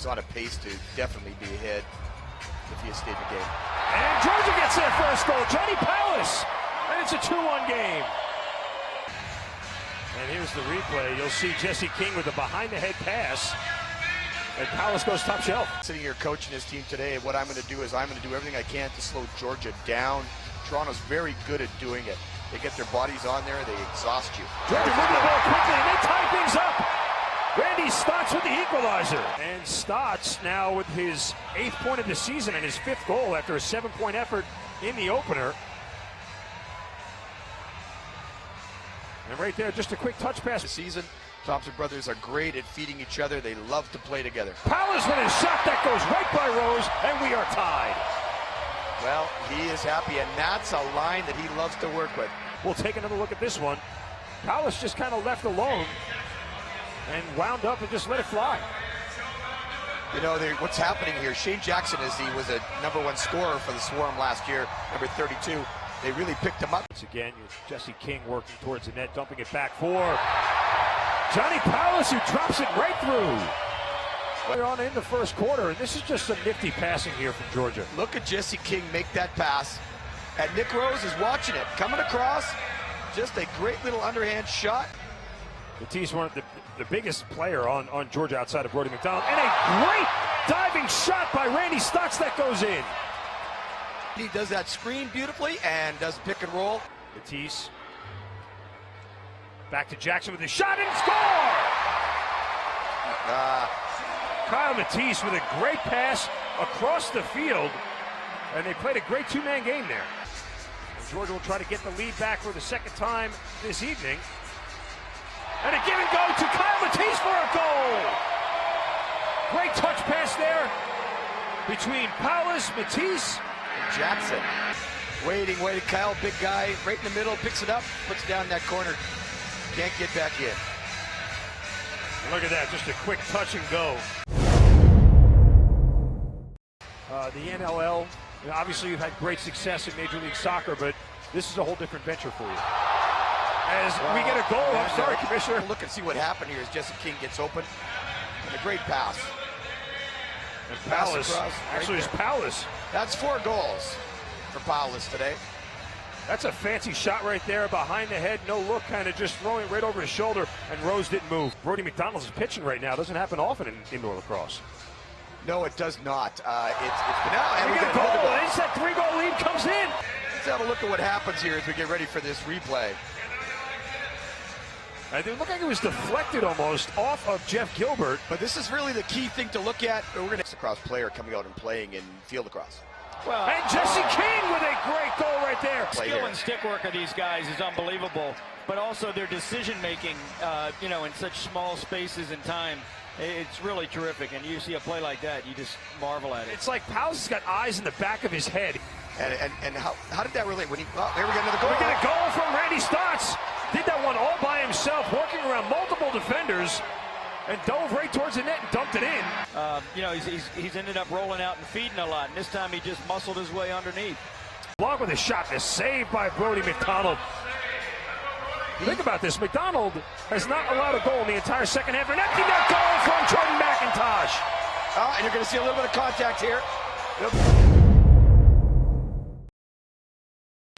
was on a pace to definitely be ahead if he had stayed in the game. And Georgia gets their first goal. Johnny Powless. And it's a 2-1 game. And here's the replay. You'll see Jesse King with a behind-the-head pass. And Powless goes top shelf. Sitting here coaching his team today, what I'm going to do is I'm going to do everything I can to slow Georgia down. Toronto's very good at doing it. They get their bodies on there, they exhaust you. Georgia moving the ball quickly, and they tie things up. Randy Stotts with the equalizer. And Stotts now with his 8th point of the season and his 5th goal after a 7-point effort in the opener. And right there, just a quick touch pass. The season, Thompson brothers are great at feeding each other. They love to play together. Powless with his shot that goes right by Rose, and we are tied. Well, he is happy, and that's a line that he loves to work with. We'll take another look at this one. Powless just kind of left alone and wound up and just let it fly. You know, what's happening here, Shane Jackson, as he was a #1 scorer for the Swarm last year, number 32. They really picked him up. Once again, Jesse King working towards the net, dumping it back for Johnny Powless, who drops it right through. We're on in the first quarter, and this is just some nifty passing here from Georgia. Look at Jesse King make that pass, and Nick Rose is watching it. Coming across, just a great little underhand shot. Matisse, one of the biggest player on Georgia outside of Brody McDonald, and a great diving shot by Randy Stotts that goes in. He does that screen beautifully and does pick and roll. Matisse back to Jackson with a shot and score! Kyle Matisse with a great pass across the field, and they played a great two-man game there. And Georgia will try to get the lead back for the 2nd time this evening. And a give and go to Kyle Matisse for a goal! Great touch pass there between Powless, Matisse, and Jackson. Waiting. Kyle, big guy, right in the middle, picks it up, puts it down in that corner. Can't get back in. Look at that, just a quick touch and go. The NLL, obviously you've had great success in Major League Soccer, but this is a whole different venture for you. As we get a goal, I'm sorry, Commissioner. Look and see what happened here as Jesse King gets open. And a great pass. And Powless, actually it's Powless. That's 4 goals for Powless today. That's a fancy shot right there, behind the head, no look, kind of just throwing it right over his shoulder, and Rose didn't move. Brody McDonald's pitching right now. Doesn't happen often in indoor lacrosse. No, it does not. It's been out. And we get a goal, and it's that 3-goal lead comes in. Let's have a look at what happens here as we get ready for this replay. It looked like it was deflected almost off of Jeff Gilbert. But this is really the key thing to look at. We're going to lacrosse player coming out and playing in field lacrosse. Well, and Jesse King with a great goal right there. Skill and stick work of these guys is unbelievable, but also their decision making, in such small spaces and time, it's really terrific. And you see a play like that, you just marvel at it. It's like Powless has got eyes in the back of his head. And how did that relate? When here we get another goal. We get a goal from Randy Stotts. Did that one all by himself, working around multiple defenders, and dove right towards the net and dumped it in. He's ended up rolling out and feeding a lot, and this time he just muscled his way underneath. Block with a shot, and a save by Brody McDonald. Think about this, McDonald has not allowed a goal in the entire second half, and empty net goal from Jordan McIntosh. And you're going to see a little bit of contact here.